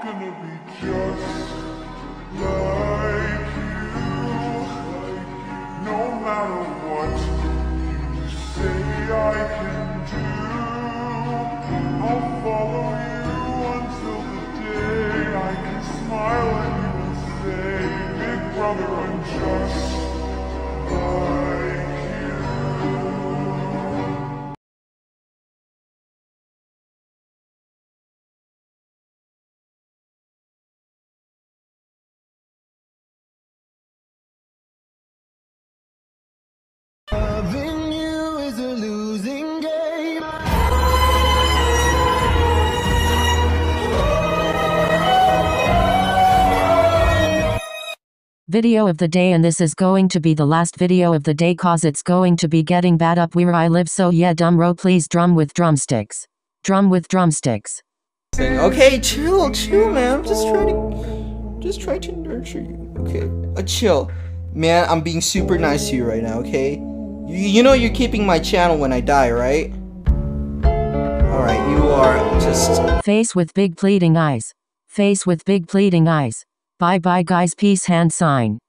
gonna be just like you. No matter what you say I can do, I'll follow you until the day I can smile at you and say, Big brother, I'm just like you. Loving you is a losing game. Video of the day, and this is going to be the last video of the day cause it's going to be getting bad up where I live, so yeah, drum please drum with drumsticks. Drum with drumsticks. Okay, chill, man. I'm just trying to nurture you. Okay, chill, man. I'm being super nice to you right now. Okay, you know you're keeping my channel when I die, right? All right, you are just face with big pleading eyes. Face with big pleading eyes. Bye bye guys, peace hand sign.